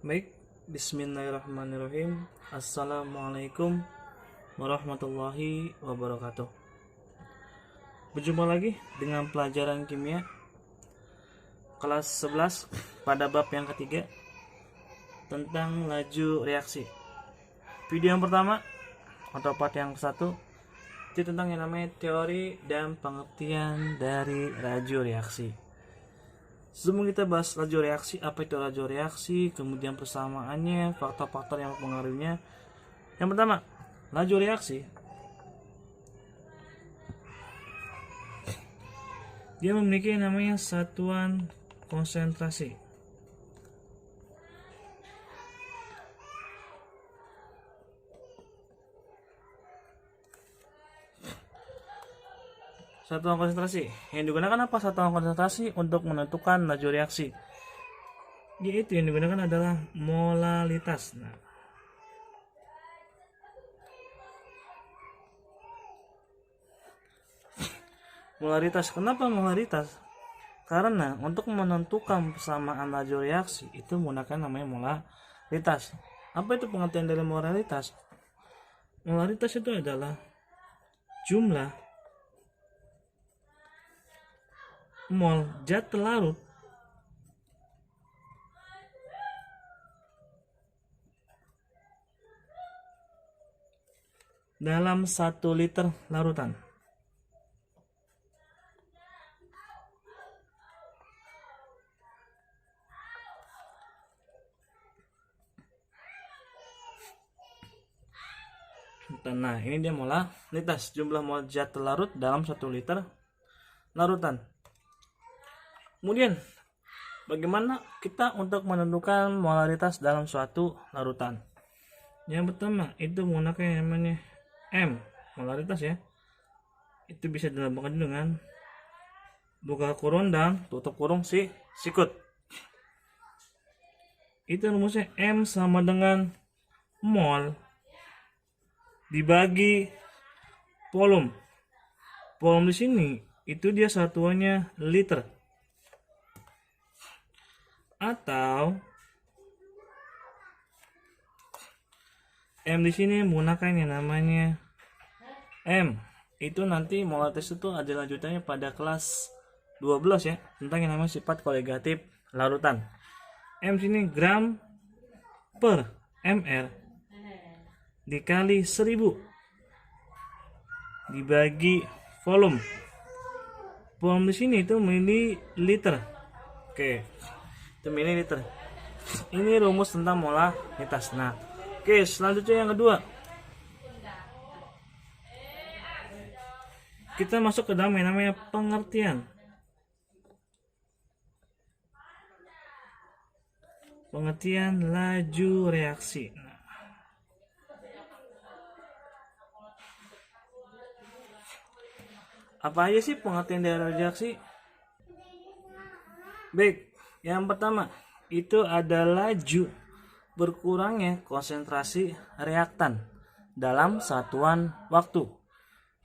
Baik, bismillahirrahmanirrahim. Assalamualaikum warahmatullahi wabarakatuh. Berjumpa lagi dengan pelajaran kimia kelas 11 pada bab yang ketiga tentang laju reaksi. Video yang pertama atau part yang satu itu tentang yang namanya teori dan pengertian dari laju reaksi. Sebelum kita bahas laju reaksi, apa itu laju reaksi, kemudian persamaannya, faktor-faktor yang mempengaruhinya. Yang pertama, laju reaksi. Dia memiliki yang namanya satuan konsentrasi. Satuan konsentrasi yang digunakan apa? Satuan konsentrasi untuk menentukan laju reaksi, yaitu yang digunakan adalah molalitas. Molaritas. Kenapa molaritas? Karena untuk menentukan persamaan laju reaksi itu menggunakan namanya molaritas. Apa itu pengertian dari molaritas? Molaritas itu adalah jumlah mol zat larut dalam 1 liter larutan. Nah, ini dia molaritas, jumlah mol zat larut dalam 1 liter larutan. Kemudian, bagaimana kita untuk menentukan molaritas dalam suatu larutan? Yang pertama, itu menggunakan yang namanya M, molaritas ya. Itu bisa dilambangkan dengan buka kurung dan tutup kurung sikut. Itu rumusnya M sama dengan mol dibagi volume. Volume di sini itu dia satuannya liter. Atau M di sini menggunakan yang namanya M. Itu nanti molaritas itu ada lanjutannya pada kelas 12 ya, tentang yang namanya sifat koligatif larutan. M sini gram per ml dikali 1000 dibagi volume. Volume di sini itu mililiter. Oke. Itu mililiter. Ini rumus tentang molaritas. Nah, oke, selanjutnya yang kedua. Kita masuk ke dalam yang namanya pengertian. Pengertian laju reaksi. Apa aja sih pengertian dari reaksi? Baik, yang pertama itu ada laju berkurangnya konsentrasi reaktan dalam satuan waktu.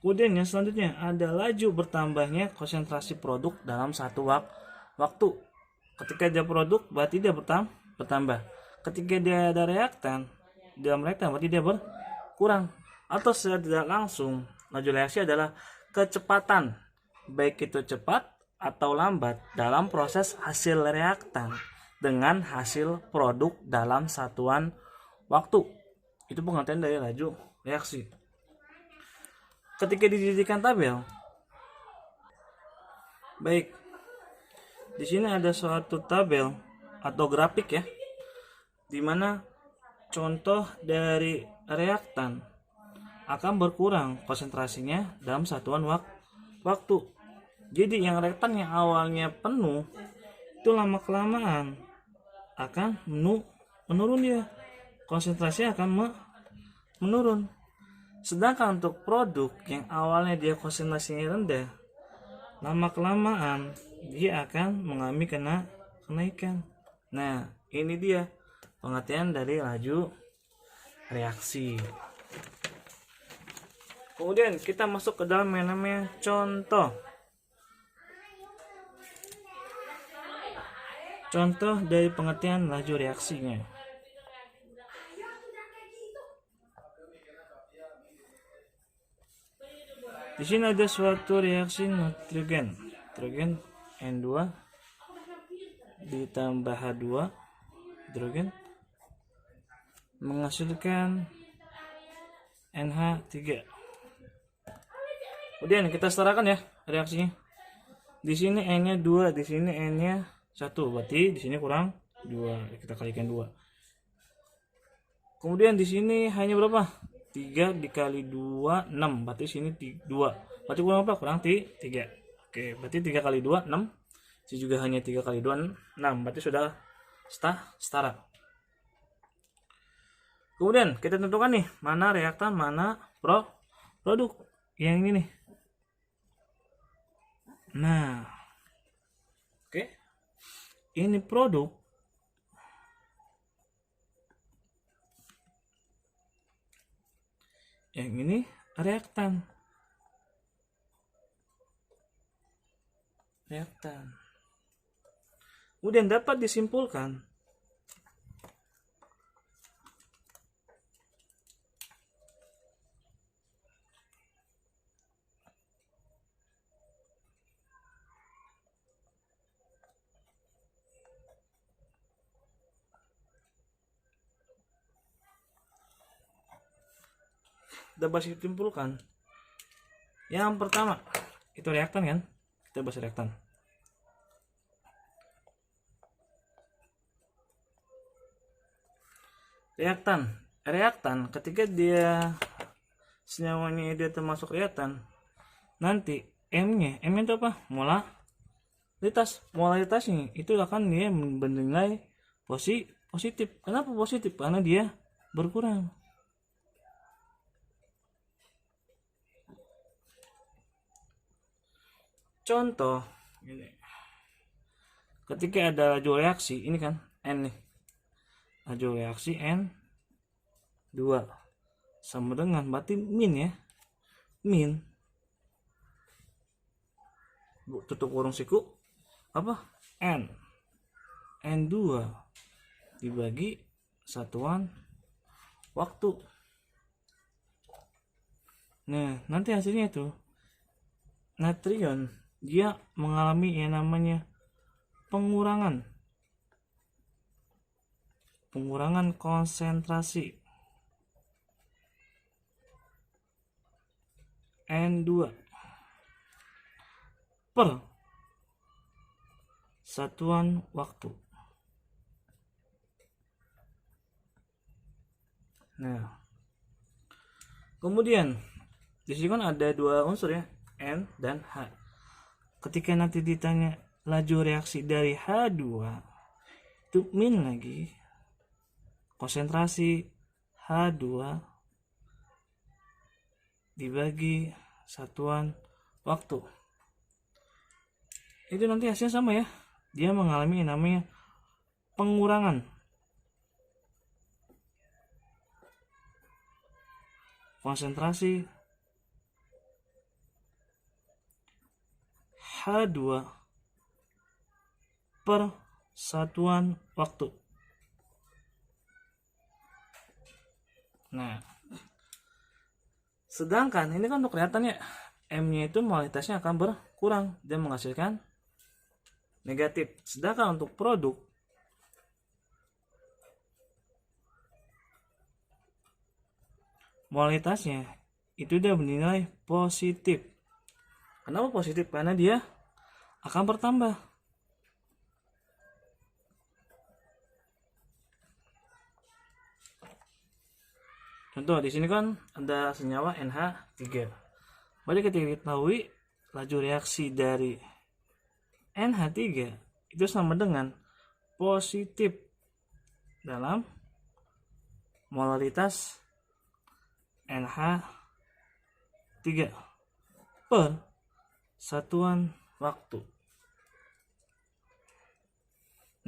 Kemudian yang selanjutnya ada laju bertambahnya konsentrasi produk dalam satu waktu. Ketika dia produk berarti dia bertambah. Ketika dia ada reaktan, dalam reaktan berarti dia berkurang. Atau secara tidak langsung, laju reaksi adalah kecepatan, baik itu cepat atau lambat dalam proses hasil reaktan dengan hasil produk dalam satuan waktu. Itu pengertian dari laju reaksi. Ketika dijadikan tabel, baik, di sini ada suatu tabel atau grafik ya, dimana contoh dari reaktan akan berkurang konsentrasinya dalam satuan waktu. Jadi yang reaktan yang awalnya penuh itu lama kelamaan akan menurun dia, konsentrasinya akan menurun. Sedangkan untuk produk yang awalnya dia konsentrasinya rendah, lama kelamaan dia akan mengalami kenaikan. Nah, ini dia pengertian dari laju reaksi. Kemudian kita masuk ke dalam yang namanya contoh. Contoh dari pengertian laju reaksinya. Di sini ada suatu reaksi nitrogen. Nitrogen N2 ditambah H2 hidrogen menghasilkan NH3. Kemudian kita setarakan ya reaksinya. Di sini N-nya 2, di sini N-nya 1. Berarti di sini kurang 2. Kita kalikan 2. Kemudian di sini hanya berapa? 3 dikali 2 6. Berarti sini 2. Berarti kurang apa? Kurang 3. Oke, berarti 3 kali 2 6. Ini juga hanya 3 kali 2 6. Berarti sudah setara. Kemudian kita tentukan nih mana reaktan, mana produk. Yang ini nih. Nah, oke. Ini produk. Yang ini reaktan. Kemudian dapat disimpulkan yang pertama itu reaktan kan, kita bahas reaktan ketika dia senyawanya dia termasuk reaktan, nanti M-nya itu apa? Molaritasnya itu akan dia bernilai positif. Kenapa positif? Karena dia berkurang. Contoh ini. Ketika ada laju reaksi, ini kan N nih. Laju reaksi N2 sama dengan berarti min ya. Min tutup kurung siku apa? N2 dibagi satuan waktu. Nah, nanti hasilnya itu natrium dia mengalami yang namanya pengurangan konsentrasi N2 per satuan waktu. Nah, kemudian di sini kan ada dua unsur ya, N dan H. Ketika nanti ditanya laju reaksi dari H2 itu min lagi konsentrasi H2 dibagi satuan waktu. Itu nanti hasilnya sama ya. Dia mengalami yang namanya pengurangan konsentrasi H2 per satuan waktu. Nah, sedangkan ini kan untuk kelihatannya M-nya itu molaritasnya akan berkurang dan menghasilkan negatif. Sedangkan untuk produk molaritasnya itu udah bernilai positif. Kenapa positif? Karena dia akan bertambah. Contoh di sini kan ada senyawa NH3. Berarti kita ketahui laju reaksi dari NH3 itu sama dengan positif dalam molaritas NH3 per satuan waktu.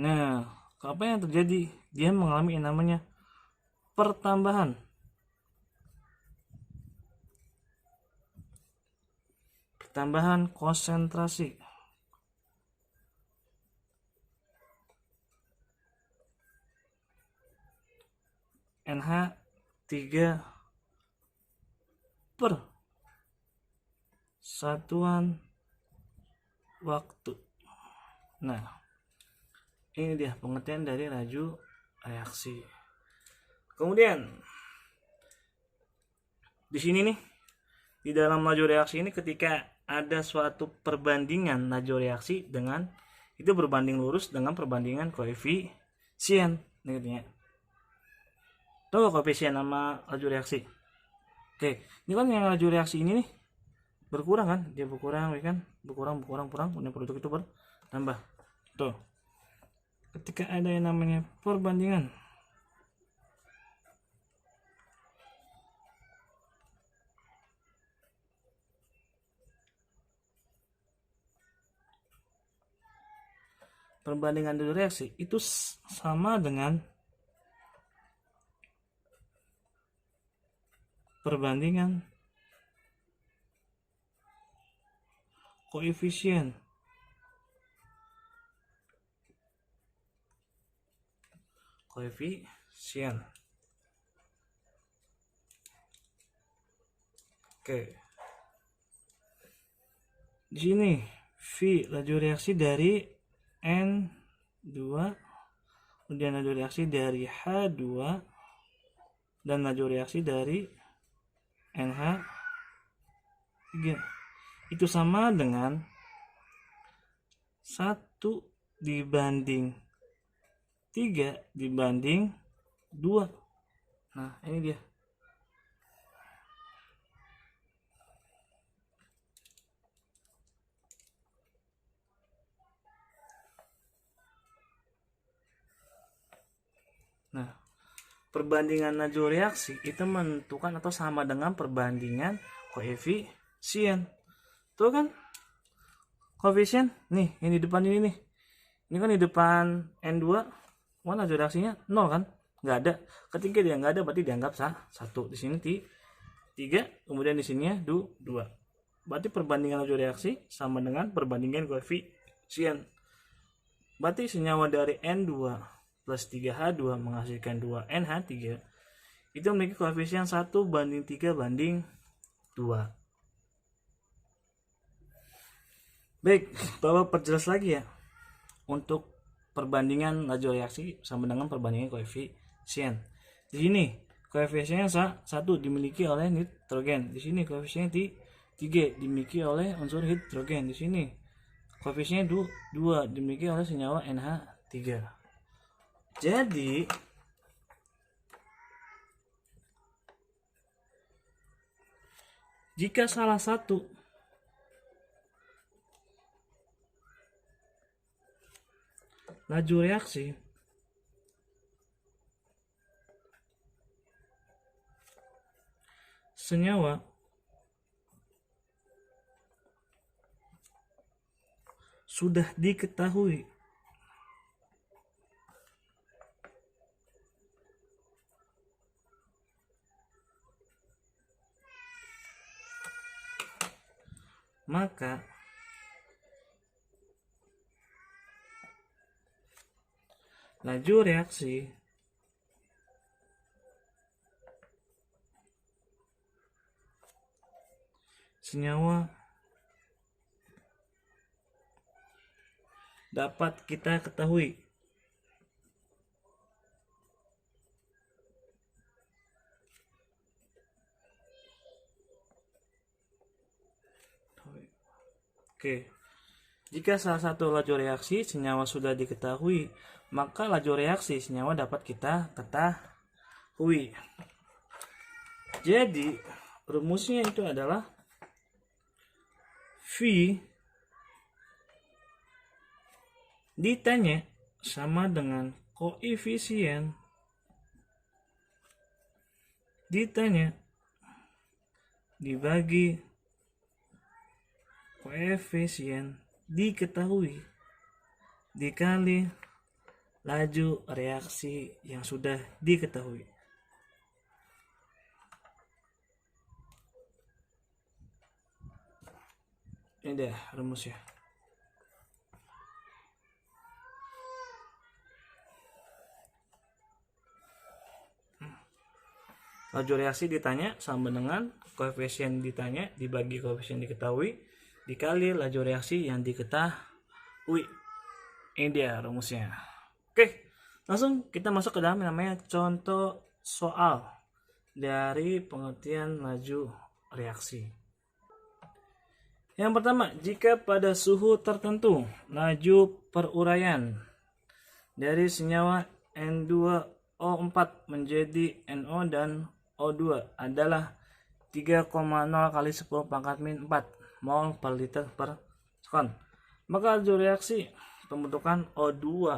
Nah, apa yang terjadi? Dia mengalami yang namanya pertambahan konsentrasi NH3 per satuan waktu. Nah, ini dia pengertian dari laju reaksi. Kemudian di sini nih, di dalam laju reaksi ini ketika ada suatu perbandingan laju reaksi dengan itu berbanding lurus dengan perbandingan koefisien. Nih, tahu koefisien sama laju reaksi? Oke, ini kan yang laju reaksi ini nih berkurang kan, dia berkurang, kan berkurang, kemudian produk itu bertambah. Tuh, ketika ada yang namanya perbandingan laju reaksi itu sama dengan perbandingan koefisien Oke, di sini V laju reaksi dari N2, kemudian laju reaksi dari H2, dan laju reaksi dari NH3 itu sama dengan 1 dibanding 3 dibanding 2. Nah, ini dia. Nah, perbandingan laju reaksi itu menentukan atau sama dengan perbandingan koefisien. Tuh kan, koefisien nih, yang di depan ini nih. Ini kan di depan N2, mana laju reaksinya 0 kan? Nggak ada. Ketika dia nggak ada berarti dianggap 1. Di sini 3, kemudian di sininya 2. Berarti perbandingan laju reaksi sama dengan perbandingan koefisien. Berarti senyawa dari N2 plus 3H2 menghasilkan 2NH3 itu memiliki koefisien 1:3:2. Baik, Bapak perjelas lagi ya untuk perbandingan laju reaksi sama dengan perbandingan koefisien. Di sini koefisiennya 1 dimiliki oleh nitrogen, di sini koefisiennya 3 dimiliki oleh unsur hidrogen, di sini koefisiennya 2 dimiliki oleh senyawa NH3. Jadi jika salah satu laju reaksi senyawa sudah diketahui maka laju reaksi senyawa dapat kita ketahui. Oke, jika salah satu laju reaksi senyawa sudah diketahui, maka laju reaksi senyawa dapat kita ketahui. Jadi rumusnya itu adalah V ditanya sama dengan koefisien ditanya dibagi koefisien diketahui dikali laju reaksi yang sudah diketahui. Ini dia rumusnya. Laju reaksi ditanya sama dengan koefisien ditanya dibagi koefisien diketahui dikali laju reaksi yang diketahui. Ini dia rumusnya. Oke, langsung kita masuk ke dalam yang namanya contoh soal dari pengertian laju reaksi. Yang pertama, jika pada suhu tertentu laju peruraian dari senyawa N2O4 menjadi NO dan O2 adalah 3,0 kali 10 pangkat min 4 mol per liter per sekon, maka laju reaksi pembentukan O2O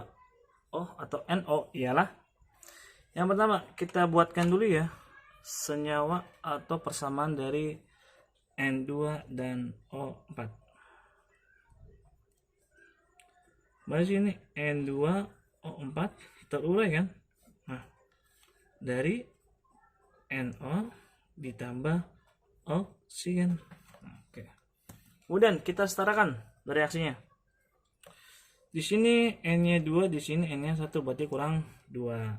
atau NO ialah, yang pertama kita buatkan dulu ya senyawa atau persamaan dari N2 dan O4. Baik, sini N2O4 terurai kan. Nah, dari NO ditambah oksigen. Oke. Kemudian kita setarakan reaksinya. Di sini N-nya 2, di sini N-nya 1, berarti kurang 2.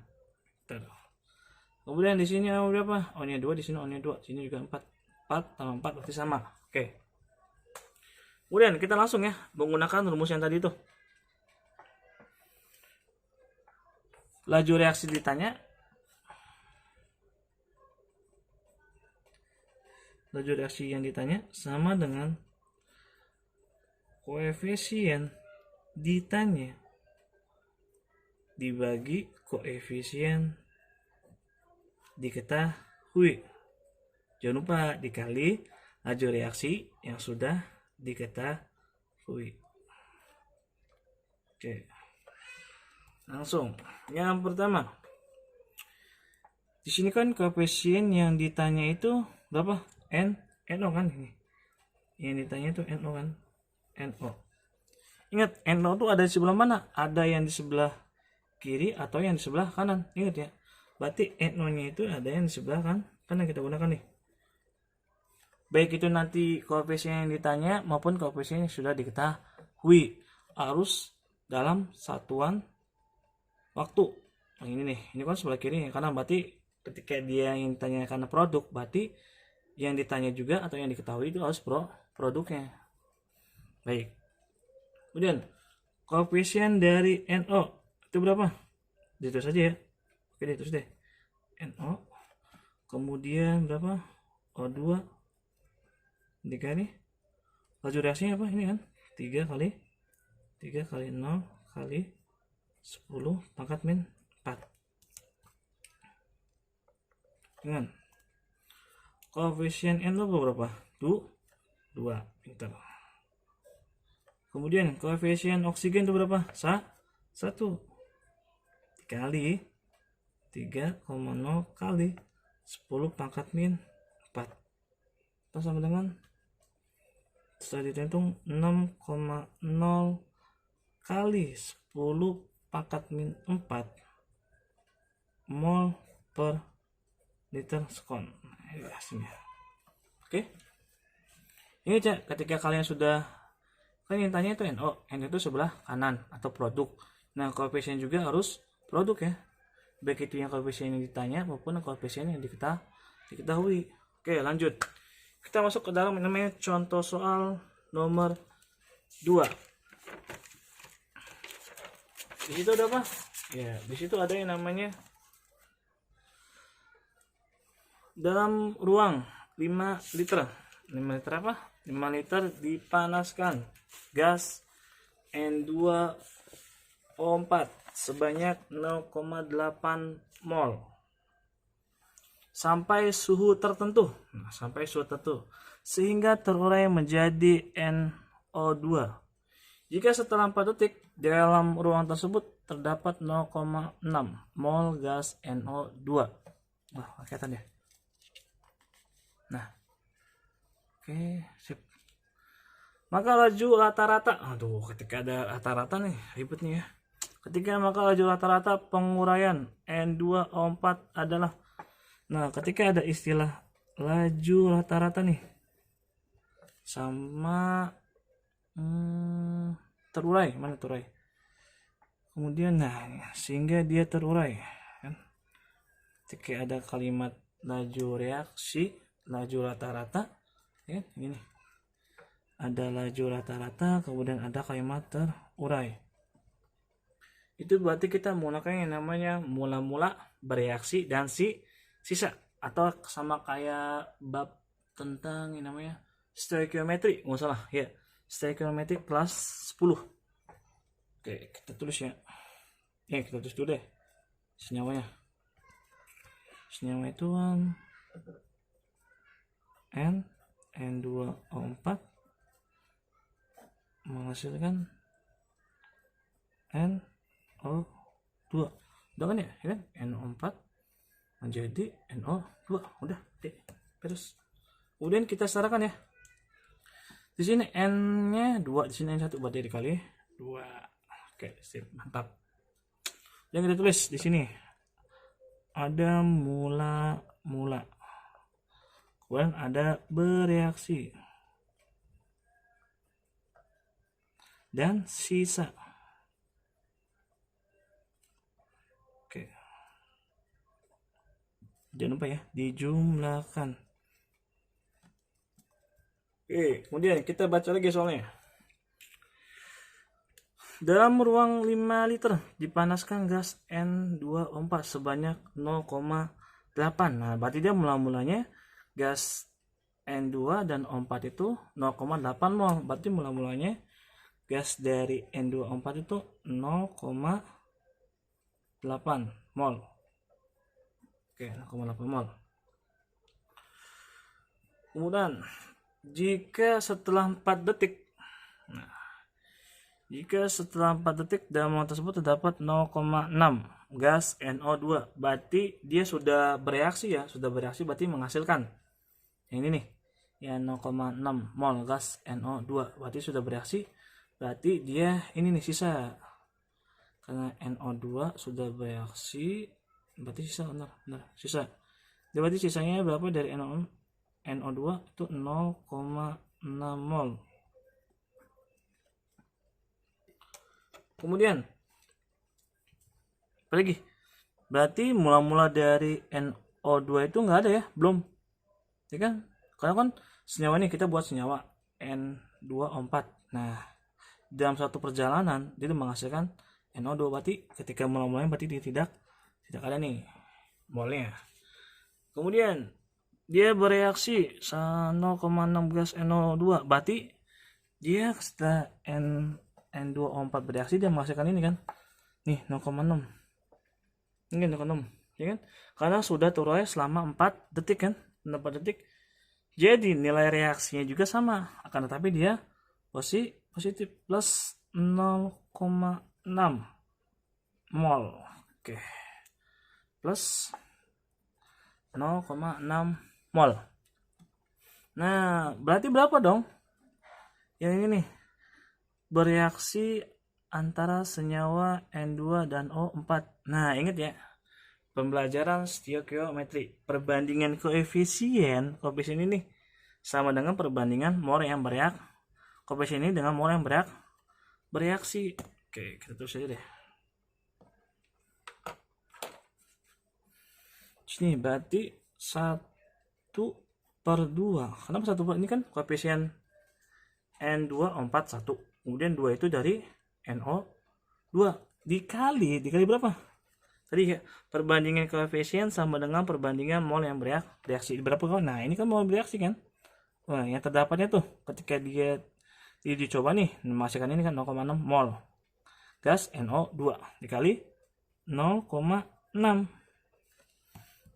Kemudian di sini berapa? O-nya 2, di sini O-nya 2, sini juga 4. 4 tambah 4 berarti sama. Oke. Kemudian kita langsung ya menggunakan rumus yang tadi itu. Laju reaksi ditanya. Laju reaksi yang ditanya sama dengan koefisien ditanya dibagi koefisien diketahui. Jangan lupa dikali laju reaksi yang sudah diketahui. Oke. Langsung. Yang pertama. Di sini kan koefisien yang ditanya itu berapa? NO kan ini. Yang ditanya itu NO kan? NO. Ingat, NO itu ada di sebelah mana? Ada yang di sebelah kiri atau yang di sebelah kanan. Ingat ya. Berarti NO-nya itu ada yang di sebelah kanan kita gunakan nih. Baik itu nanti koefisien yang ditanya maupun koefisien yang sudah diketahui, harus dalam satuan waktu. Nah, ini nih, ini kan sebelah kiri karena berarti ketika dia yang ditanya karena produk, berarti yang ditanya juga atau yang diketahui itu harus produknya. Baik. Kemudian koefisien dari NO itu berapa? Itu saja ya. Oke, itu deh. NO. Kemudian berapa? O2 dikali laju reaksinya apa? Ini kan 3 kali 0 kali 10 pangkat min 4. Ingat, koefisien N itu berapa? 2 meter. Kemudian koefisien oksigen itu berapa? 1 dikali 3,0 kali 10 pangkat min 4. Itu sama dengan, setelah dihitung, 6,0 kali 10 pangkat min 4 mol per liter sekon. Ini hasilnya. Oke. Ini cek, ketika kalian sudah, kan yang tanya itu NO itu sebelah kanan atau produk. Nah, koefisien juga harus produk ya. Baik itu yang koefisien yang ditanya maupun koefisien yang diketahui. Oke, lanjut. Kita masuk ke dalam yang namanya contoh soal nomor 2. Di situ ada apa? Ya, di situ ada yang namanya dalam ruang 5 liter. 5 liter apa? 5 liter dipanaskan gas N2O4 sebanyak 0,8 mol sampai suhu tertentu. Sampai suhu tertentu sehingga terurai menjadi NO2. Jika setelah 4 detik dalam ruang tersebut terdapat 0,6 mol gas NO2. Wah, kelihatan ya. Nah, oke, sip. Maka laju rata-rata, ketika ada rata-rata nih ribet nih ya. Maka laju rata-rata penguraian N2O4 adalah, nah ketika ada istilah laju rata-rata nih sama terurai, mana terurai? Kemudian nah sehingga dia terurai kan. Ketika ada kalimat laju reaksi, laju rata-rata ya, gini. ada laju rata-rata, kemudian ada kalimat terurai. Itu berarti kita menggunakan yang namanya mula-mula, bereaksi, dan sisa. Atau sama kayak bab tentang yang namanya stoichiometry, nggak salah ya, stoichiometry kelas 10. Oke, kita tulis ya. Kita tulis dulu deh senyawanya. Senyawa itu N2O4 menghasilkan NO2. Udah kan ya, kan? NO4 menjadi NO2. Udah, terus kemudian kita setarakan ya. Di sini N-nya 2, di sini N1, berarti dikali 2. Oke, sip, mantap. Yang kita tulis di sini ada mula-mula, kemudian ada bereaksi dan sisa. Oke, jangan lupa ya, dijumlahkan. Oke, kemudian kita baca lagi soalnya. Dalam ruang 5 liter dipanaskan gas N2O4 sebanyak 0,8. Nah, berarti dia mula-mulanya gas N2 dan O4 itu 0,8 mol. Berarti mula-mulanya gas dari N2O4 itu 0,8 mol. Oke, 0,8 mol. Kemudian jika setelah 4 detik, jika setelah 4 detik dalam ruang tersebut terdapat 0,6 gas NO2, berarti dia sudah bereaksi ya, berarti menghasilkan yang ini nih, ya 0,6 mol gas NO2, berarti sudah bereaksi, berarti dia ini nih sisa, karena NO2 sudah bereaksi, berarti sisa, benar, sisa. Berarti sisanya berapa dari NO2 itu 0,6 mol. Kemudian apa lagi? Berarti mula-mula dari NO2 itu nggak ada ya, belum, ya kan? Karena kan senyawa ini kita buat senyawa N2O4. Nah, dalam satu perjalanan dia menghasilkan NO2, berarti ketika mula-mulanya berarti dia tidak ada nih molnya. Kemudian dia bereaksi 0,6 gas NO2, berarti dia setelah N2O4 bereaksi dia menghasilkan ini kan, nih 0,6, ini 0,6 ya kan, karena sudah terurai selama 4 detik kan, 4 detik. Jadi nilai reaksinya juga sama, akan tetapi dia positif plus 0,6 mol. Oke, plus 0,6 mol. Nah, berarti berapa dong yang ini nih, bereaksi antara senyawa N2 dan O4. Nah, ingat ya, pembelajaran stoichiometry, perbandingan koefisien ini sama dengan perbandingan mol yang koefisien ini dengan mol yang bereaksi. Oke, kita tulis aja deh. Sini berarti 1/2. Kenapa 1/2? Ini kan koefisien N2O4 1. Kemudian 2 itu dari NO2 dikali berapa? Tadi ya, perbandingan koefisien sama dengan perbandingan mol yang bereaksi. Berapa kok? Nah, ini kan mol bereaksi kan? Wah, yang terdapatnya tuh ketika dia dicoba nih menghasilkan ini kan 0,6 mol gas NO2 dikali 0,6.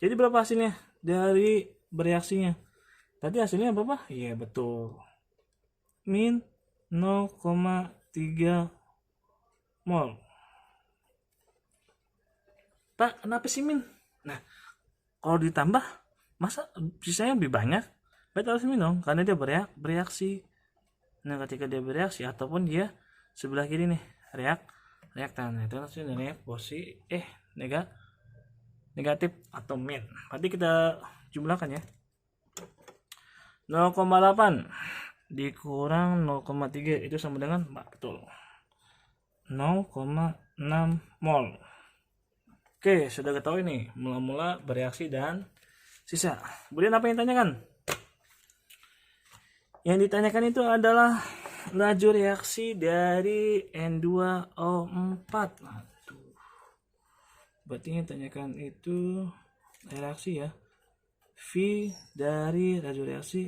Jadi berapa hasilnya dari bereaksinya? Tadi hasilnya berapa? Iya, betul. Min 0,3 mol. Tak, kenapa sih min? Nah, kalau ditambah masa sisanya lebih banyak? Berarti harus min dong, karena dia bereaksi. Nah, ketika dia bereaksi ataupun dia sebelah kiri nih reaktan, itu hasilnya negatif atau min. Berarti kita jumlahkan ya. 0,8 dikurang 0,3 itu sama dengan betul 0,6 mol. Oke, sudah ketahui nih mula-mula, bereaksi dan sisa. Kemudian apa yang ditanyakan? Yang ditanyakan itu adalah laju reaksi dari N2O4. Aduh. Berarti yang ditanyakan itu reaksi ya. V dari laju reaksi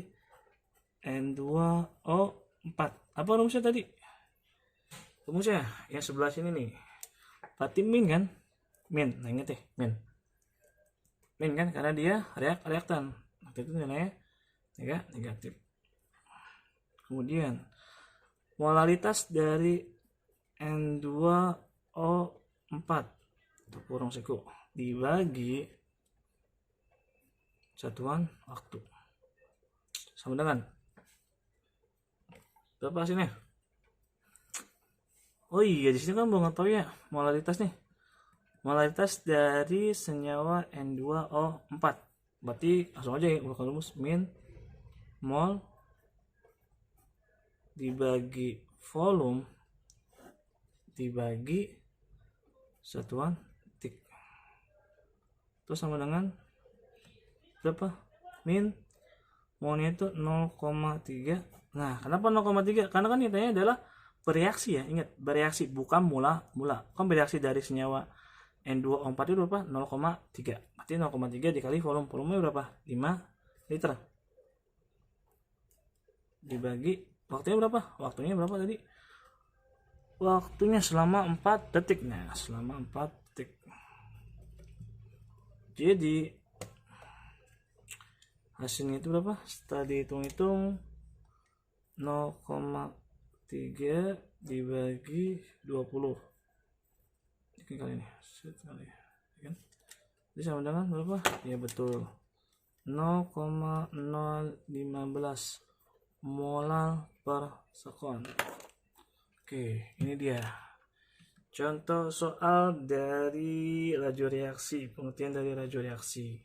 N2O4. Apa rumusnya tadi? Rumusnya yang sebelah sini nih. Berarti min kan? Min. Nah inget ya, min. Min kan karena dia reaktan. Itu nilainya negatif. Kemudian molaritas dari N2O4 untuk kurung siku dibagi satuan waktu sama dengan berapa hasilnya? Oh iya, di sini kan belum tahu ya molaritas nih. Molaritas dari senyawa N2O4. Berarti langsung aja ya, bakal rumus min mol dibagi volume dibagi satuan detik. Terus sama dengan berapa? Min molnya itu 0,3. Nah, kenapa 0,3? Karena kan ditanya adalah bereaksi ya. Ingat, bereaksi bukan mula-mula. Kan bereaksi dari senyawa N2O4 itu berapa? 0,3. Berarti 0,3 dikali volume. Volumenya berapa? 5 liter. Dibagi waktunya berapa? Waktunya berapa tadi? Waktunya selama 4 detik. Nah, selama 4 detik. Jadi hasilnya itu berapa? Setelah dihitung-hitung 0,3 dibagi 20. Ini kali ini. Kan? Jadi sama dengan berapa? Ya betul. 0,015 molar per sekon. Oke, ini dia contoh soal dari laju reaksi, pengertian dari laju reaksi.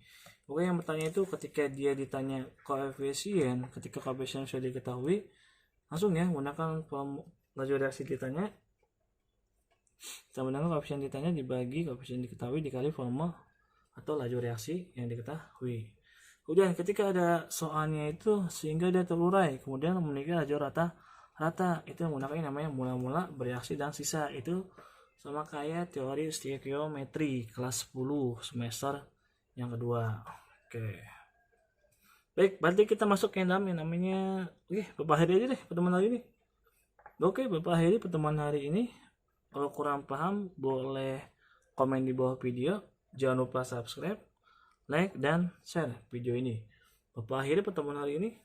Oke, yang bertanya itu ketika dia ditanya koefisien, ketika koefisien sudah diketahui, langsung ya gunakan laju reaksi ditanya sama dengan koefisien ditanya dibagi koefisien diketahui dikali volume atau laju reaksi yang diketahui. Kemudian ketika ada soalnya itu sehingga dia terurai, kemudian memiliki laju rata, itu menggunakan yang namanya mula-mula, bereaksi, dan sisa. Itu sama kayak teori stoikiometri kelas 10 semester yang kedua. Oke. Baik, berarti kita masuk ke dalam yang namanya Bapak akhiri aja deh pertemuan hari ini. Oke, Bapak akhiri pertemuan hari ini. Kalau kurang paham boleh komen di bawah video. Jangan lupa subscribe, like, dan share video ini. Bapak akhiri pertemuan hari ini.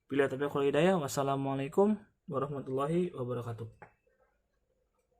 Bila taufiq wal hidayah. Wassalamualaikum warahmatullahi wabarakatuh.